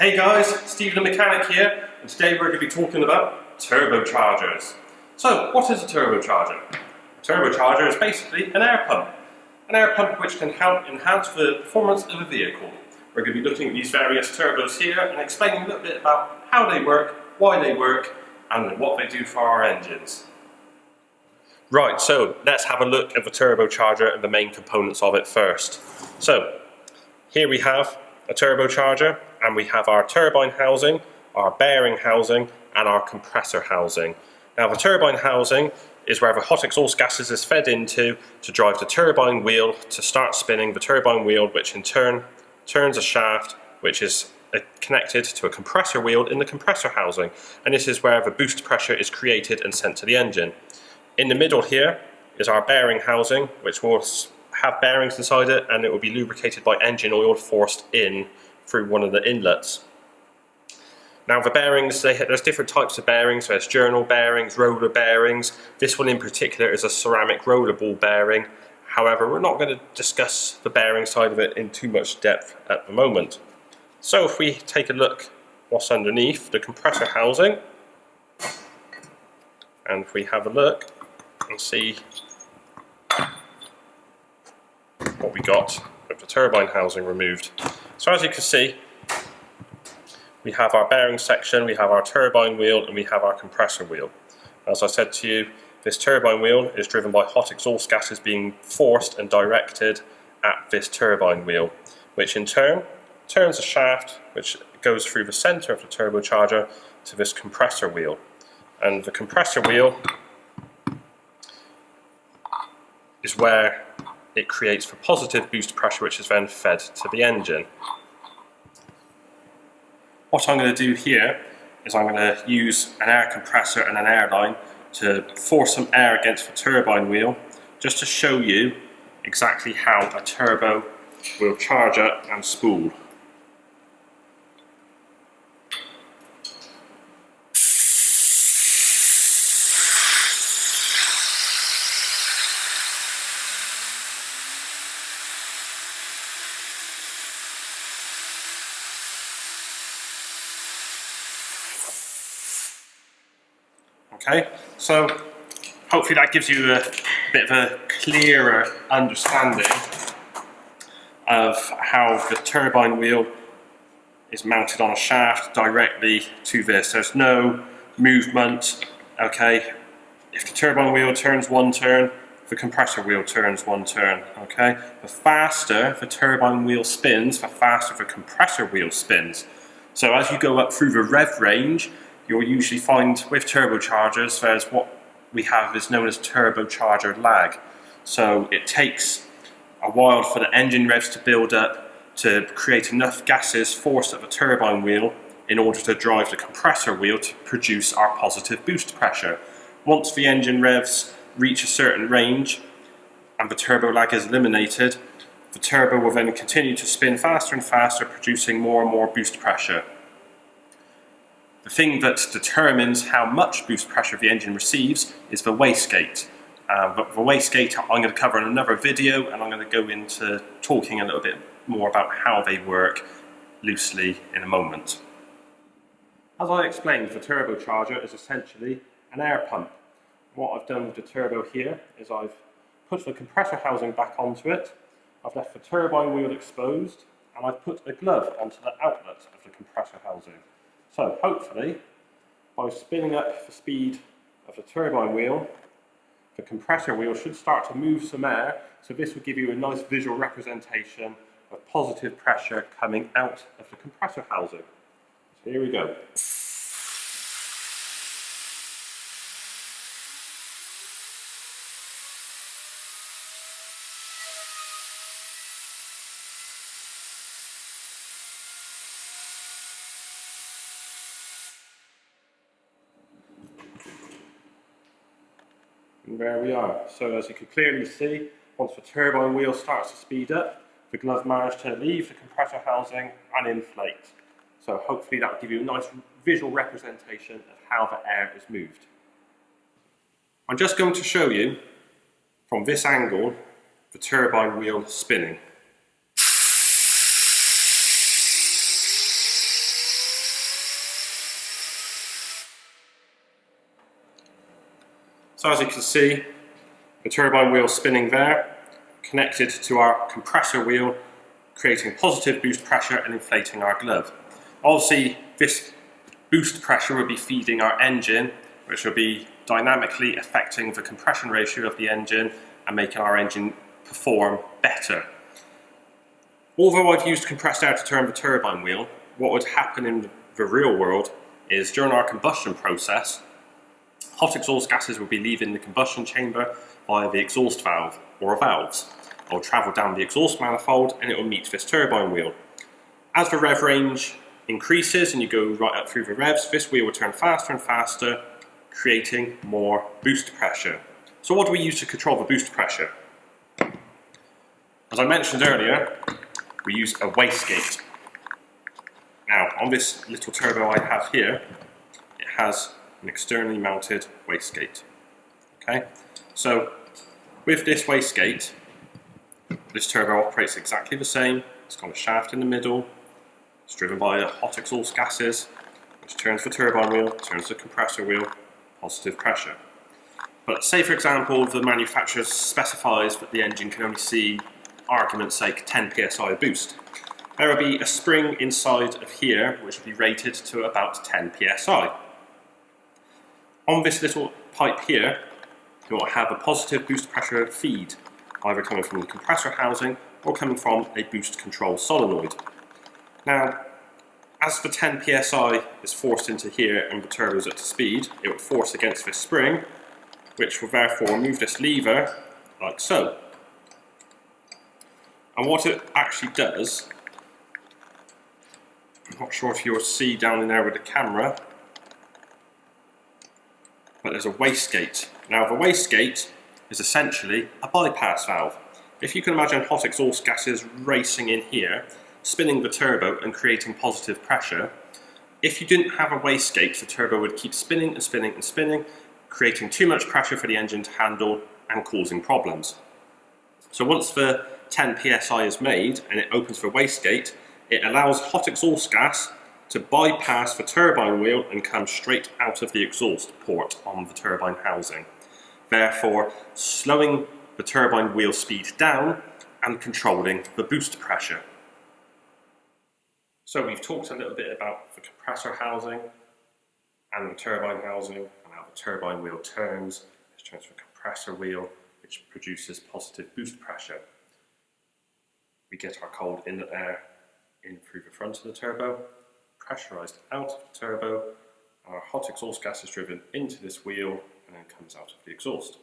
Hey guys, Stephen the Mechanic here, and today we're going to be talking about turbochargers. So, what is a turbocharger? A turbocharger is basically an air pump which can help enhance the performance of a vehicle. We're going to be looking at these various turbos here and explaining a little bit about how they work, why they work, and what they do for our engines. Right, so let's have a look at the turbocharger and the main components of it first. So, here we have a turbocharger, and we have our turbine housing, our bearing housing, and our compressor housing. Now the turbine housing is where the hot exhaust gases is fed into to drive the turbine wheel to start spinning the turbine wheel, which in turn turns a shaft which is connected to a compressor wheel in the compressor housing, and this is where the boost pressure is created and sent to the engine. In the middle here is our bearing housing, which will have bearings inside it, and it will be lubricated by engine oil forced in through one of the inlets. Now the bearings, there's different types of bearings. There's journal bearings, roller bearings. This one in particular is a ceramic roller ball bearing. However, we're not going to discuss the bearing side of it in too much depth at the moment. So if we take a look what's underneath the compressor housing, and if we have a look and see what we got with the turbine housing removed. So as you can see, we have our bearing section, we have our turbine wheel, and we have our compressor wheel. As I said to you, this turbine wheel is driven by hot exhaust gases being forced and directed at this turbine wheel, which in turn turns a shaft which goes through the center of the turbocharger to this compressor wheel. And the compressor wheel is where it creates the positive boost pressure, which is then fed to the engine. What I'm going to do here is I'm going to use an air compressor and an air line to force some air against the turbine wheel, just to show you exactly how a turbo will charge up and spool. Okay, so hopefully that gives you a bit of a clearer understanding of how the turbine wheel is mounted on a shaft directly to this. There's no movement, okay? If the turbine wheel turns one turn, the compressor wheel turns one turn, okay? The faster the turbine wheel spins, the faster the compressor wheel spins. So as you go up through the rev range, you'll usually find with turbochargers there's what we have is known as turbocharger lag. So it takes a while for the engine revs to build up to create enough gases forced at the turbine wheel in order to drive the compressor wheel to produce our positive boost pressure. Once the engine revs reach a certain range and the turbo lag is eliminated, the turbo will then continue to spin faster and faster, producing more and more boost pressure. The thing that determines how much boost pressure the engine receives is the wastegate. But the wastegate I'm going to cover in another video, and I'm going to go into talking a little bit more about how they work loosely in a moment. As I explained, the turbocharger is essentially an air pump. What I've done with the turbo here is I've put the compressor housing back onto it, I've left the turbine wheel exposed, and I've put a glove onto the outlet of the compressor housing. So hopefully, by spinning up the speed of the turbine wheel, the compressor wheel should start to move some air, so this will give you a nice visual representation of positive pressure coming out of the compressor housing. So here we go. And there we are. So as you can clearly see, once the turbine wheel starts to speed up, the glove managed to leave the compressor housing and inflate. So hopefully that will give you a nice visual representation of how the air is moved. I'm just going to show you from this angle the turbine wheel spinning. So as you can see, the turbine wheel spinning there, connected to our compressor wheel, creating positive boost pressure and inflating our glove. Obviously, this boost pressure will be feeding our engine, which will be dynamically affecting the compression ratio of the engine and making our engine perform better. Although I've used compressed air to turn the turbine wheel, what would happen in the real world is during our combustion process, hot exhaust gases will be leaving the combustion chamber via the exhaust valve or valves. It will travel down the exhaust manifold and it will meet this turbine wheel. As the rev range increases and you go right up through the revs, this wheel will turn faster and faster, creating more boost pressure. So what do we use to control the boost pressure? As I mentioned earlier, we use a wastegate. Now, on this little turbo I have here, it has an externally mounted wastegate. Okay, so with this wastegate, this turbo operates exactly the same. It's got a shaft in the middle. It's driven by hot exhaust gases, which turns the turbine wheel, turns the compressor wheel, positive pressure. But say, for example, the manufacturer specifies that the engine can only see, argument's sake, 10 psi boost. There will be a spring inside of here which will be rated to about 10 psi. On this little pipe here, you will have a positive boost pressure feed, either coming from the compressor housing or coming from a boost control solenoid. Now, as the 10 psi is forced into here and the turbo is at speed, it will force against this spring, which will therefore move this lever like so. And what it actually does, I'm not sure if you'll see down in there with the camera, but there's a wastegate. Now the wastegate is essentially a bypass valve. If you can imagine hot exhaust gases racing in here, spinning the turbo and creating positive pressure, if you didn't have a wastegate, the turbo would keep spinning and spinning and spinning, creating too much pressure for the engine to handle and causing problems. So once the 10 psi is made and it opens the wastegate, it allows hot exhaust gas to bypass the turbine wheel and come straight out of the exhaust port on the turbine housing, therefore slowing the turbine wheel speed down and controlling the boost pressure. So we've talked a little bit about the compressor housing and the turbine housing and how the turbine wheel turns, which turns the compressor wheel, which produces positive boost pressure. We get our cold inlet air in through the front of the turbo, pressurized out of the turbo, our hot exhaust gas is driven into this wheel and then comes out of the exhaust.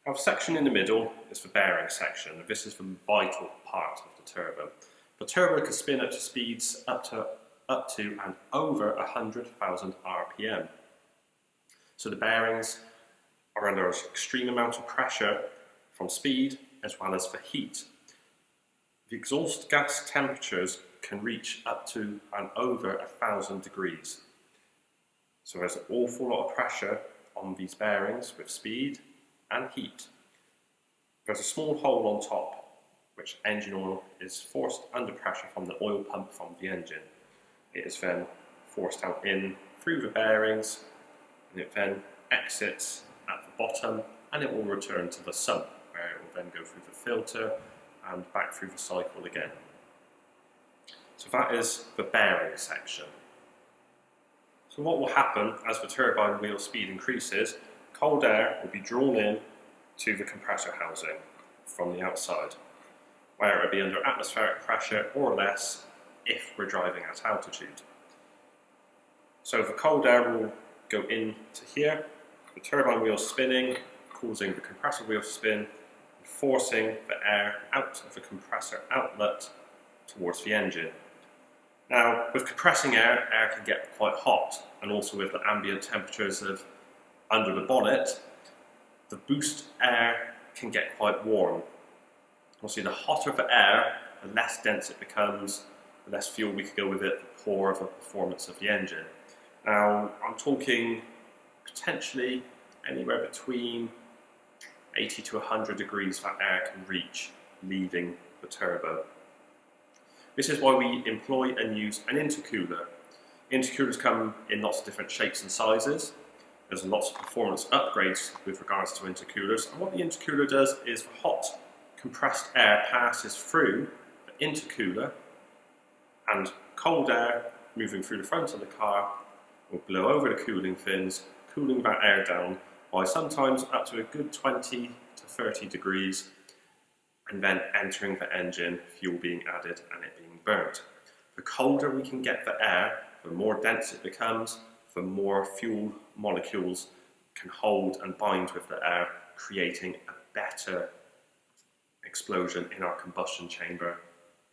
Now the section in the middle is the bearing section. This is the vital part of the turbo. The turbo can spin up to speeds up to and over 100,000 RPM. So the bearings are under an extreme amount of pressure from speed as well as for heat. The exhaust gas temperatures can reach up to and over 1,000 degrees. So there's an awful lot of pressure on these bearings with speed and heat. There's a small hole on top which engine oil is forced under pressure from the oil pump from the engine. It is then forced out in through the bearings and it then exits at the bottom and it will return to the sump where it will then go through the filter and back through the cycle again. So that is the bearing section. So what will happen as the turbine wheel speed increases, cold air will be drawn in to the compressor housing from the outside, where it will be under atmospheric pressure or less if we're driving at altitude. So the cold air will go into here, the turbine wheel spinning, causing the compressor wheel to spin, forcing the air out of the compressor outlet towards the engine. Now, with compressing air, air can get quite hot, and also with the ambient temperatures of under the bonnet, the boost air can get quite warm. Obviously, the hotter the air, the less dense it becomes, the less fuel we could go with it, the poorer the performance of the engine. Now, I'm talking potentially anywhere between 80 to 100 degrees that air can reach leaving the turbo. This is why we employ and use an intercooler. Intercoolers come in lots of different shapes and sizes. There's lots of performance upgrades with regards to intercoolers, and what the intercooler does is hot compressed air passes through the intercooler, and cold air moving through the front of the car will blow over the cooling fins, cooling that air down by sometimes up to a good 20 to 30 degrees, and then entering the engine, fuel being added and it being burnt. The colder we can get the air, the more dense it becomes, the more fuel molecules can hold and bind with the air, creating a better explosion in our combustion chamber,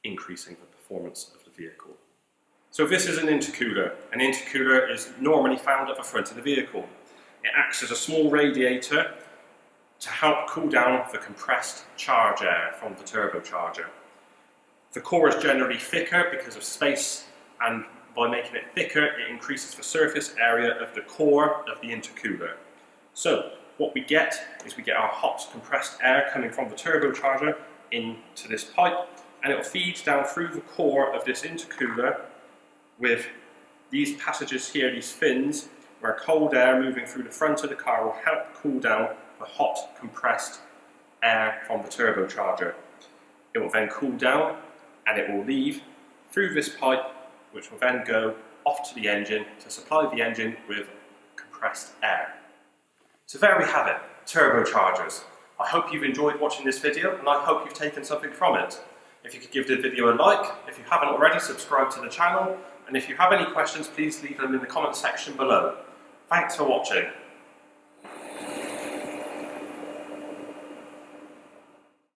increasing the performance of the vehicle. So this is an intercooler. An intercooler is normally found at the front of the vehicle. It acts as a small radiator to help cool down the compressed charge air from the turbocharger. The core is generally thicker because of space, and by making it thicker, it increases the surface area of the core of the intercooler. So what we get is we get our hot compressed air coming from the turbocharger into this pipe, and it will feed down through the core of this intercooler with these passages here, these fins, where cold air moving through the front of the car will help cool down the hot compressed air from the turbocharger. It will then cool down and it will leave through this pipe, which will then go off to the engine to supply the engine with compressed air. So there we have it, turbochargers. I hope you've enjoyed watching this video, and I hope you've taken something from it. If you could give the video a like, if you haven't already, subscribe to the channel, and if you have any questions, please leave them in the comment section below. Thanks for watching.